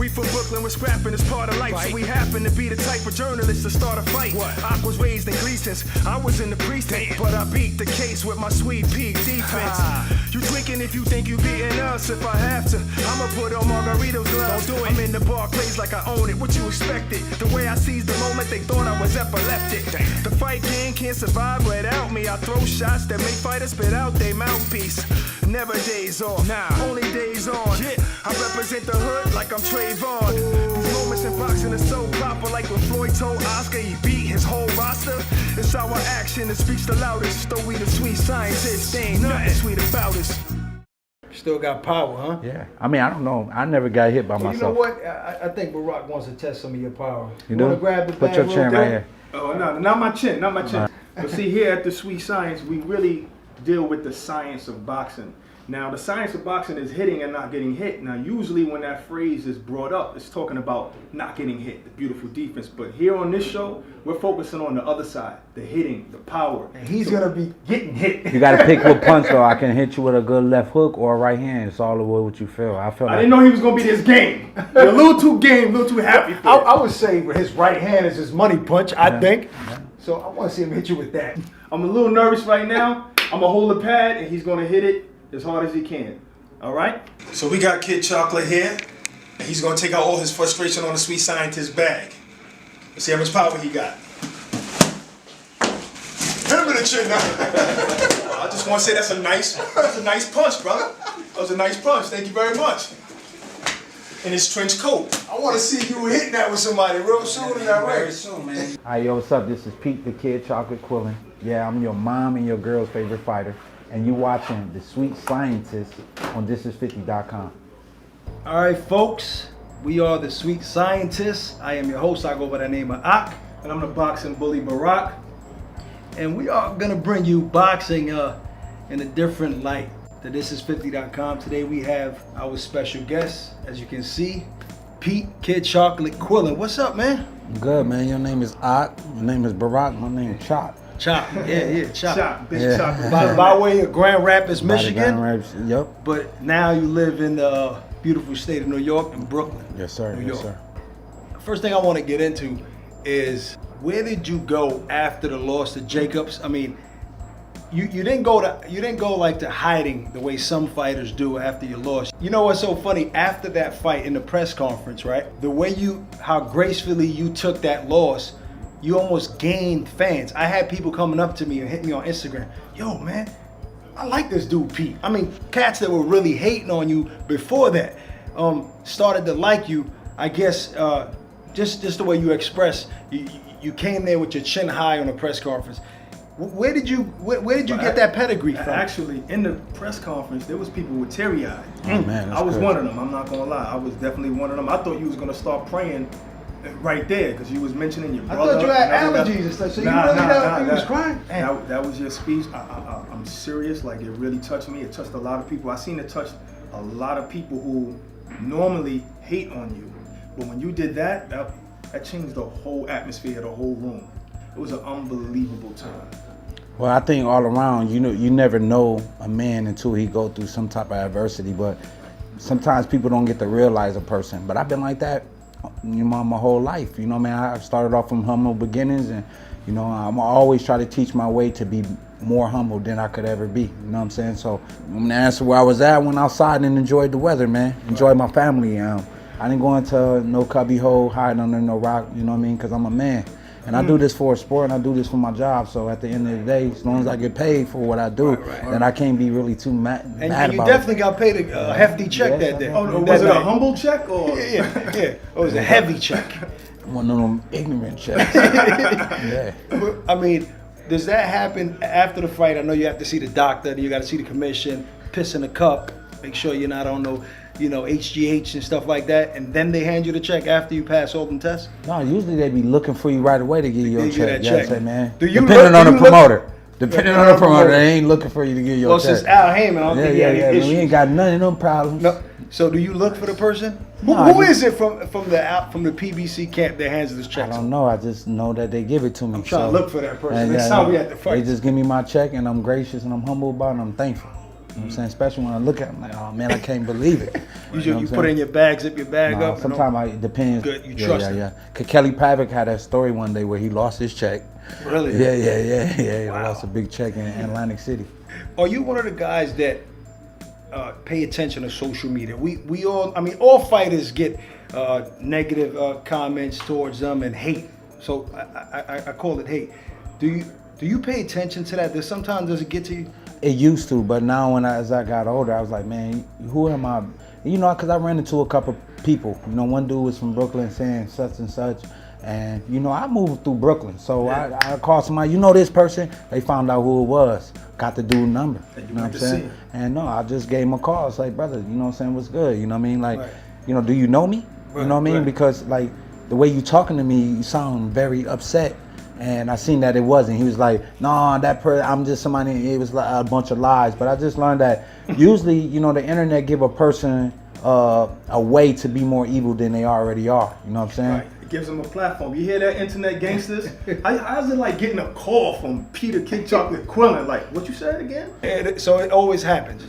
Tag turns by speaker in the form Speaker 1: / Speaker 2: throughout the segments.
Speaker 1: from Brooklyn, we're scrapping as part of life. So we happen to be the type of journalists to start a fight. I was raised in Gleason's, I was in the precinct, but I beat the case with my sweet peak defense. You drinking if you think you beating us. If I have to, I'ma put on Margarito's gloves. I'm in the Barclays like I own it. What you expected? The way I seized the moment, they thought I was epileptic. The fight game can't survive without me. I throw shots that make fighters spit out their mouthpiece. Never days off, only days on. I represent the hood like I'm Trayvon. These moments in boxing are so proper, like when Floyd told Oscar he beat his whole roster. It's our action that speaks the loudest. Though we the sweet scientists, they ain't nothing sweet about us.
Speaker 2: Still got power, huh?
Speaker 3: Yeah. I mean, I don't know. I never got hit by myself.
Speaker 2: You know what? I think Barack wants to test some of your power.
Speaker 3: You do?
Speaker 2: Want to grab the
Speaker 3: Put your chin right here.
Speaker 4: Oh, no, not my chin, not my chin. But see, here at the Sweet Science, we really deal with the science of boxing. Now, the science of boxing is hitting and not getting hit. Now, usually when that phrase is brought up, it's talking about not getting hit, the beautiful defense. But here on this show, we're focusing on the other side, the hitting, the power.
Speaker 2: And he's going to be getting hit.
Speaker 3: You got to pick what punch, though. I can hit you with a good left hook or a right hand. It's all the way what you feel. I
Speaker 4: didn't know he was going to be this game. You're a little too game, a little too happy for it.
Speaker 2: I would say his right hand is his money punch, I think. Yeah. So I want to see him hit you with that.
Speaker 4: I'm a little nervous right now. I'm going to hold the pad, and he's going to hit it as hard as he can. All right? So we got Kid Chocolate here. He's going to take out all his frustration on the Sweet Scientist bag. Let's see how much power he got. Hit him in the chin now. I just want to say that's a nice punch, brother. That was a nice punch. Thank you very much. In his trench coat. I want to see you hitting that with somebody real soon in that race.
Speaker 3: Very soon, man. Hi, yo, what's up? This is Pete the Kid Chocolate Quillin. Yeah, I'm your mom and your girl's favorite fighter. And you watching The Sweet Scientist on ThisIs50.com.
Speaker 2: All right, folks. We are The Sweet Scientists. I am your host. I go by the name of Ak.
Speaker 4: And I'm the boxing bully Barack.
Speaker 2: And we are going to bring you boxing in a different light to ThisIs50.com. Today we have our special guest, as you can see, Pete Kid Chocolate Quillin. What's up, man?
Speaker 3: Good, man. Your name is Ak. Your name is Barack. My name is Chop.
Speaker 2: Chop, yeah, Chop.
Speaker 4: Chop, big Chop.
Speaker 2: By way of Grand Rapids, Michigan.
Speaker 3: Grand Rapids, yep.
Speaker 2: But now you live in the beautiful state of New York, in Brooklyn.
Speaker 3: Yes, sir.
Speaker 2: New York.
Speaker 3: Yes, sir.
Speaker 2: First thing I want to get into is, where did you go after the loss to Jacobs? I mean, you didn't go like to hiding the way some fighters do after your loss. You know what's so funny? After that fight in the press conference, right? The way how gracefully you took that loss, you almost gained fans. I had people coming up to me and hit me on Instagram. Yo, man, I like this dude, Pete. I mean, cats that were really hating on you before that started to like you. I guess just the way you express. You came there with your chin high on a press conference. Where did you get that pedigree from?
Speaker 4: Actually, in the press conference, there was people with teary-eyed.
Speaker 3: Oh, man,
Speaker 4: I was one of them. I'm not gonna lie. I was definitely one of them. I thought you was gonna start praying right there because you was mentioning your brother.
Speaker 2: I thought you had allergies and stuff. So you really was crying.
Speaker 4: That was your speech. I'm serious. Like, it really touched me. It touched a lot of people. I seen it touch a lot of people who normally hate on you, but when you did that changed the whole atmosphere, the whole room. It was an unbelievable time.
Speaker 3: Well, I think all around, you never know a man until he go through some type of adversity. But sometimes people don't get to realize a person. But I've been like that, my whole life. Man, I started off from humble beginnings, and I'm always try to teach my way to be more humble than I could ever be. You know what I'm saying? So I'm gonna answer where I was at. Went outside and enjoyed the weather, man. Enjoyed my family. I didn't go into no cubby hole, hiding under no rock. You know what I mean? Because I'm a man. And I do this for a sport, and I do this for my job. So at the end of the day, as long as I get paid for what I do, then I can't be really too mad about it.
Speaker 2: And you definitely got paid a hefty check that day.
Speaker 4: Oh, was it a humble check or?
Speaker 2: Yeah. It was a heavy check.
Speaker 3: One of them ignorant checks. Yeah.
Speaker 2: I mean, does that happen after the fight? I know you have to see the doctor, then you got to see the commission, piss in a cup, make sure you're not on no HGH and stuff like that, and then they hand you the check after you pass all them tests?
Speaker 3: No, usually they be looking for you right away to give you your check.
Speaker 2: You know what I'm
Speaker 3: saying, man?
Speaker 2: Depending
Speaker 3: on the promoter, they ain't looking for you to give your check.
Speaker 2: Well, since Al Heyman, I don't think he had any issues.
Speaker 3: We ain't got none of them problems.
Speaker 2: No. So do you look for the person? Who is it from the PBC camp that hands this check?
Speaker 3: I don't know. I just know that they give it to me.
Speaker 2: I'm trying to look for that person. Next time we at the fight.
Speaker 3: They just give me my check, and I'm gracious and I'm humble about it, and I'm thankful. know what I'm saying? Especially when I look at him, like, oh man, I can't believe it.
Speaker 2: You put it in your bag, zip your bag up.
Speaker 3: Sometimes it depends.
Speaker 2: Good, you trust him.
Speaker 3: Yeah. Cause Kelly Pavick had that story one day where he lost his check.
Speaker 2: Really?
Speaker 3: Yeah. He lost a big check in Atlantic City.
Speaker 2: Are you one of the guys that pay attention to social media? We all, I mean, all fighters get negative comments towards them and hate. So I call it hate. Do you pay attention to that? Does it get to you?
Speaker 3: It used to, but now as I got older, I was like, man, who am I? You know, because I ran into a couple people. You know, one dude was from Brooklyn saying such and such. And, you know, I moved through Brooklyn. So I called somebody, you know this person? They found out who it was. Got the dude's number. You know what I'm saying? And no, I just gave him a call. It's like, brother, you know what I'm saying? What's good? You know what I mean? Like, you know, do you know me? You know what I mean? Because, like, the way you talking to me, you sound very upset. And I seen that it wasn't. He was like, nah, I'm just somebody, it was like a bunch of lies. But I just learned that usually, you know, the internet give a person a way to be more evil than they already are. You know what I'm saying?
Speaker 4: Right. It gives them a platform. You hear that, internet gangsters? How's it like getting a call from Peter King Chocolate Quillen? Like, what you said again?
Speaker 2: So it always happens.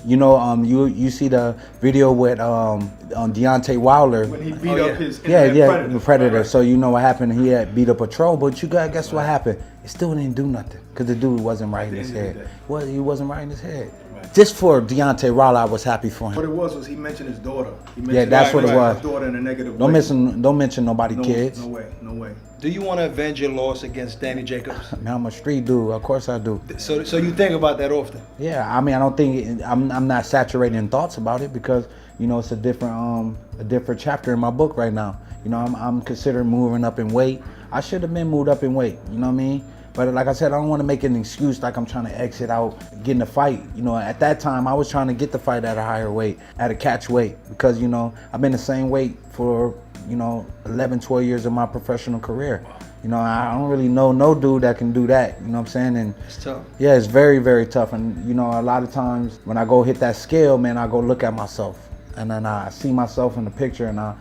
Speaker 3: You know, you see the video with on Deontay Wilder.
Speaker 4: When he beat up his internet
Speaker 3: predator.
Speaker 4: Right.
Speaker 3: So you know what happened? He had beat up a troll, but guess what happened? It still didn't do nothing because the dude wasn't right in his head. He wasn't right in his head. Just for Deontay Wilder, I was happy for him.
Speaker 4: What it was he mentioned his daughter.
Speaker 3: That's what it was.
Speaker 4: His daughter in a negative
Speaker 3: Don't
Speaker 4: way.
Speaker 3: Don't mention nobody kids.
Speaker 4: No way.
Speaker 2: Do you want to avenge your loss against Danny Jacobs?
Speaker 3: Man, I'm a street dude. Of course I do.
Speaker 2: So you think about that often?
Speaker 3: Yeah, I mean, I don't think I'm not saturated in thoughts about it because you know it's a different chapter in my book right now. You know, I'm considering moving up in weight. I should have been moved up in weight. You know what I mean? But like I said, I don't want to make an excuse like I'm trying to exit out, getting a fight. You know, at that time, I was trying to get the fight at a higher weight, at a catch weight, because, you know, I've been the same weight for, you know, 11, 12 years of my professional career. You know, I don't really know no dude that can do that, you know what I'm saying? And
Speaker 2: it's tough.
Speaker 3: Yeah, it's very, very tough. And, you know, a lot of times when I go hit that scale, man, I go look at myself. And then I see myself in the picture and I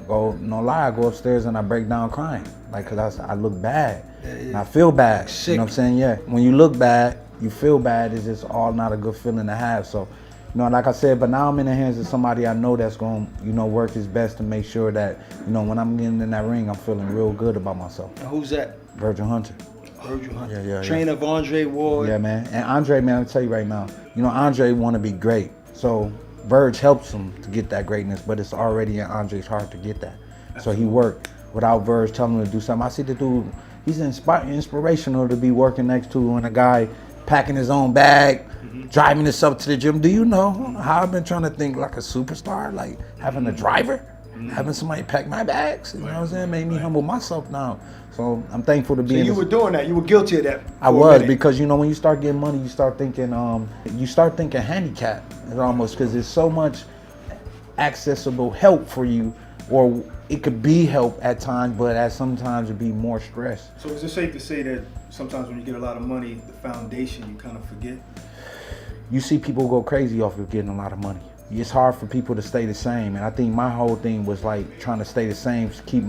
Speaker 3: go, no lie, I go upstairs and I break down crying. Like, cause I look bad, and I feel bad.
Speaker 2: Sick.
Speaker 3: You know what I'm saying? Yeah. When you look bad, you feel bad. It's just all not a good feeling to have. So, you know, like I said, but now I'm in the hands of somebody I know that's going to, you know, work his best to make sure that, you know, when I'm getting in that ring, I'm feeling real good about myself.
Speaker 2: And who's that?
Speaker 3: Virgil Hunter.
Speaker 2: Virgil Hunter.
Speaker 3: Yeah.
Speaker 2: Trainer of Andre Ward.
Speaker 3: Yeah, man. And Andre, man, I'll tell you right now, you know, Andre want to be great. So Virg helps him to get that greatness, but it's already in Andre's heart to get that. So he worked without Virg telling him to do something. I see the dude, he's inspirational to be working next to, and a guy packing his own bag, driving himself to the gym. Do you know how I've been trying to think like a superstar, like having a driver, having somebody pack my bags? You know what I'm saying? Made me humble myself now. So I'm thankful to be in
Speaker 2: you were doing that. You were guilty of that.
Speaker 3: I was, because, you know, when you start getting money, you start thinking handicap. It's almost, because there's so much accessible help for you, or it could be help at times, but at sometimes it'd be more stress.
Speaker 4: So is it safe to say that sometimes when you get a lot of money, the foundation you kind of forget?
Speaker 3: You see people go crazy off of getting a lot of money. It's hard for people to stay the same, and I think my whole thing was like trying to stay the same, keep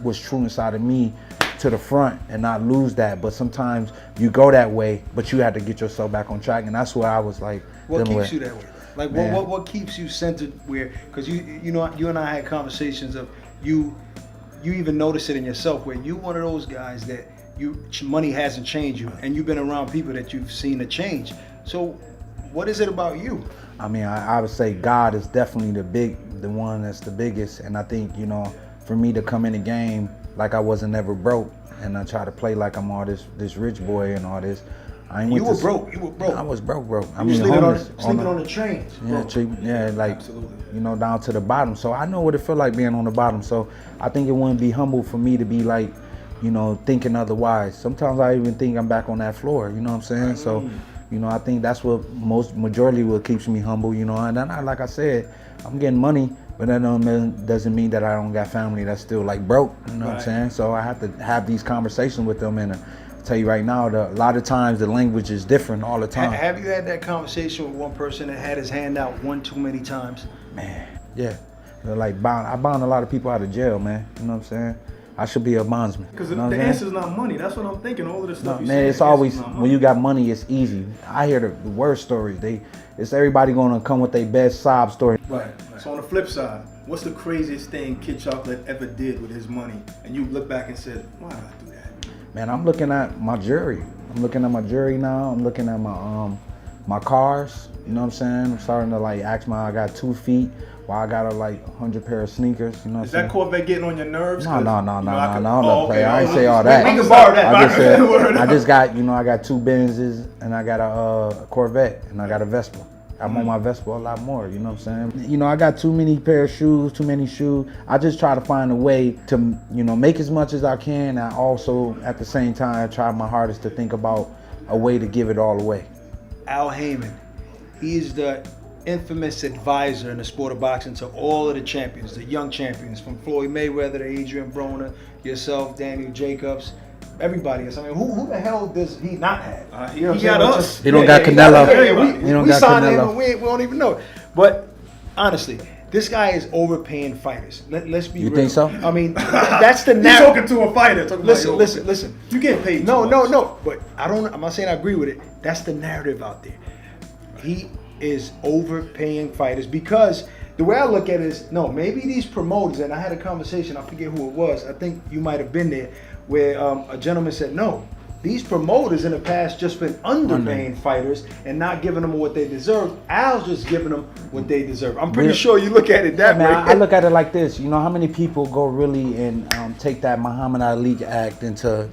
Speaker 3: what's true inside of me to the front and not lose that. But sometimes you go that way, but you have to get yourself back on track, and that's where I was like.
Speaker 2: What keeps you that way? Like what keeps you centered where? Because you know you and I had conversations of you even notice it in yourself where you one of those guys that money hasn't changed you, and you've been around people that you've seen a change. So what is it about you?
Speaker 3: I mean, I would say God is definitely the one that's the biggest, and I think, you know, for me to come in the game like I wasn't never broke, and I try to play like I'm all this rich boy and all this.
Speaker 2: You were broke.
Speaker 3: I was broke. I
Speaker 2: mean,
Speaker 3: homeless,
Speaker 2: sleeping on the trains.
Speaker 3: Yeah, like,
Speaker 4: absolutely.
Speaker 3: You know, down to the bottom. So I know what it feel like being on the bottom. So I think it wouldn't be humble for me to be like, you know, thinking otherwise. Sometimes I even think I'm back on that floor. You know what I'm saying? So, you know, I think that's what majority what keeps me humble. You know, and then like I said, I'm getting money, but that doesn't mean that I don't got family that's still like broke. You know what I'm saying? So I have to have these conversations with them, and tell you right now, a lot of times the language is different all the time.
Speaker 2: Have you had that conversation with one person that had his hand out one too many times?
Speaker 3: Man, yeah. Like I bound a lot of people out of jail, man. You know what I'm saying? I should be a bondsman.
Speaker 4: Because
Speaker 3: You know what
Speaker 4: the
Speaker 3: I'm saying?
Speaker 4: answer's not money. That's what I'm thinking. All of this stuff.
Speaker 3: No,
Speaker 4: you
Speaker 3: man,
Speaker 4: saying,
Speaker 3: it's
Speaker 4: the answer's
Speaker 3: always
Speaker 4: not
Speaker 3: when
Speaker 4: money.
Speaker 3: you got money, it's easy. I hear the worst stories. It's everybody gonna come with their best sob story.
Speaker 4: Right. So on the flip side, what's the craziest thing Kid Chocolate ever did with his money? And you look back and said, why did I do that?
Speaker 3: Man, I'm looking at my jewelry. I'm looking at my jewelry now. I'm looking at my cars. You know what I'm saying? I'm starting to like ask I got 2 feet. While I got like 100 pair of sneakers. You know what I'm
Speaker 4: Is
Speaker 3: saying?
Speaker 4: that Corvette getting on your nerves?
Speaker 3: No,
Speaker 4: No,
Speaker 3: play. I ain't say all that.
Speaker 4: We can borrow that.
Speaker 3: I just said,
Speaker 4: Word
Speaker 3: I
Speaker 4: up.
Speaker 3: just got, I got 2 Benzes and I got a Corvette and I got a Vespa. I'm on my Vespa a lot more, you know what I'm saying? I got too many pair of shoes, too many shoes. I just try to find a way to, make as much as I can. And also, at the same time, I try my hardest to think about a way to give it all away.
Speaker 2: Al Heyman, he's the infamous advisor in the sport of boxing to all of the champions, the young champions, from Floyd Mayweather to Adrian Broner, yourself, Daniel Jacobs, everybody else. I mean, who the hell does he not have?
Speaker 4: He
Speaker 2: know what I'm
Speaker 4: got
Speaker 2: saying?
Speaker 4: us.
Speaker 3: He don't got
Speaker 2: he
Speaker 3: Canelo.
Speaker 2: we
Speaker 3: He don't
Speaker 2: we
Speaker 3: got
Speaker 2: signed him
Speaker 3: Canelo.
Speaker 2: and we don't even know it. But honestly, this guy is overpaying fighters. Let's be
Speaker 3: You
Speaker 2: real.
Speaker 3: think so?
Speaker 2: I mean, that's the
Speaker 4: He's
Speaker 2: narrative.
Speaker 4: talking to a fighter. Talking
Speaker 2: Listen,
Speaker 4: about,
Speaker 2: listen.
Speaker 4: You get paid.
Speaker 2: No,
Speaker 4: too
Speaker 2: no,
Speaker 4: much.
Speaker 2: no. But I'm not saying I agree with it. That's the narrative out there. He is overpaying fighters because the way I look at it is, no, maybe these promoters, and I had a conversation, I forget who it was, I think you might have been there, where a gentleman said, no, these promoters in the past just been underpaying fighters and not giving them what they deserve. Al's just giving them what they deserve. I'm pretty sure you look at it that
Speaker 3: Man,
Speaker 2: way.
Speaker 3: I look at it like this. How many people go really and take that Muhammad Ali Act into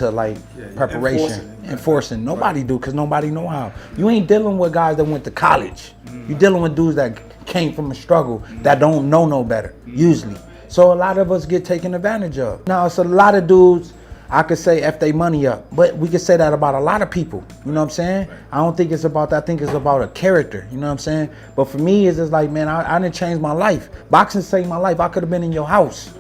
Speaker 3: like preparation, enforcing? Nobody do, because nobody know how. You ain't dealing with guys that went to college. You dealing with dudes that came from a struggle that don't know no better usually. So a lot of us get taken advantage of. Now it's a lot of dudes. I could say F they money up, but we could say that about a lot of people. You know what I'm saying? I don't think it's about that. I think it's about a character. You know what I'm saying? But for me, it's just like, man, I didn't change my life. Boxing saved my life. I could have been in your house,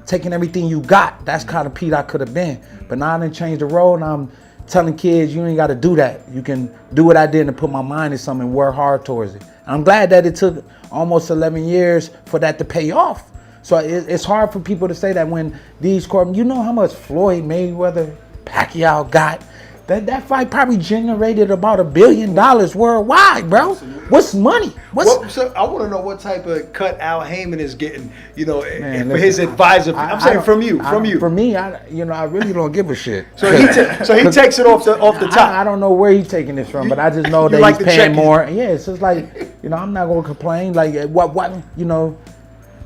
Speaker 3: taking everything you got. That's kind of Pete I could have been. But now I didn't change the road, and I'm telling kids, you ain't got to do that. You can do what I did and put my mind in something and work hard towards it. And I'm glad that it took almost 11 years for that to pay off. So it's hard for people to say that when these court, you know how much Floyd Mayweather, Pacquiao got? That fight probably generated about $1 billion worldwide, bro. What's money?
Speaker 2: So I want to know what type of cut Al Heyman is getting,
Speaker 3: Man,
Speaker 2: for his
Speaker 3: listen,
Speaker 2: advisor.
Speaker 3: I
Speaker 2: I'm saying
Speaker 3: don't-
Speaker 2: from you.
Speaker 3: For me, I really don't give a shit.
Speaker 2: So he takes it off the top.
Speaker 3: I don't know where he's taking this from, but I just know
Speaker 2: You
Speaker 3: that
Speaker 2: like
Speaker 3: he's
Speaker 2: the
Speaker 3: paying
Speaker 2: check.
Speaker 3: more. Yeah, it's just like, I'm not gonna complain. Like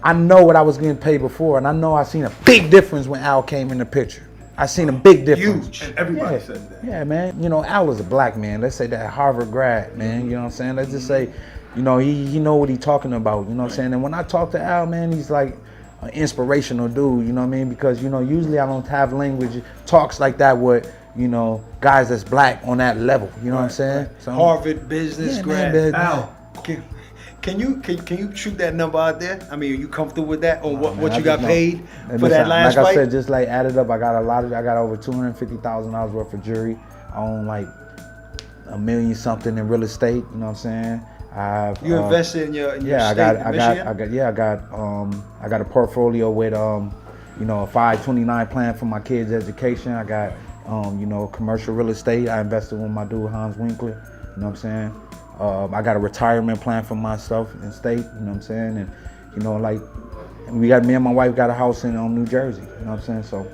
Speaker 3: I know what I was getting paid before, and I know I seen a big difference when Al came in the picture. I seen a big difference.
Speaker 2: Huge.
Speaker 4: And everybody
Speaker 3: Yeah.
Speaker 4: says that.
Speaker 3: Yeah, man. Al is a black man. Let's say that Harvard grad, man. You know what I'm saying? Let's just say, he know what he's talking about. You know what I'm saying? And when I talk to Al, man, he's like an inspirational dude. You know what I mean? Because usually I don't have language talks like that with guys that's black on that level. You know what I'm saying? So,
Speaker 2: Harvard business
Speaker 3: Yeah,
Speaker 2: grad.
Speaker 3: man,
Speaker 2: Al, can you shoot that number out there? I mean, are you comfortable with that, or what
Speaker 3: I
Speaker 2: you got
Speaker 3: just know.
Speaker 2: paid
Speaker 3: And
Speaker 2: for that
Speaker 3: listen,
Speaker 2: last
Speaker 3: like
Speaker 2: fight?
Speaker 3: I said, just like added up, I got over $250,000 worth of jewelry. I own like $1 million something in real estate. You know what I'm saying?
Speaker 2: You invested in your
Speaker 3: Yeah,
Speaker 2: state, Michigan?
Speaker 3: I got a portfolio with a 529 plan for my kids' education. I got commercial real estate. I invested with my dude Hans Winkler. You know what I'm saying? I got a retirement plan for myself in state. You know what I'm saying? And me and my wife got a house in New Jersey. You know what I'm saying? So,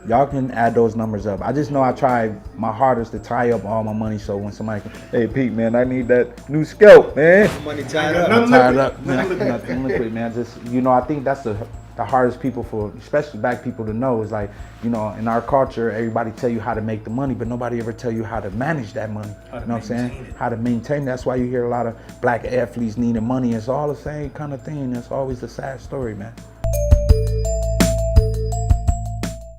Speaker 3: y'all can add those numbers up. I just know I tried my hardest to tie up all my money, so when somebody can, hey Pete, man, I need that new scalp, man.
Speaker 2: Money tied
Speaker 4: got
Speaker 2: up.
Speaker 4: nothing
Speaker 3: Tired
Speaker 4: liquid.
Speaker 3: up, nothing liquid, man. Just I think that's the hardest people for, especially black people, to know is like, in our culture, everybody tell you how to make the money, but nobody ever tell you how to manage that money. You know what I'm saying? How to maintain. That's why you hear a lot of black athletes needing money. It's all the same kind of thing. It's always the sad story, man.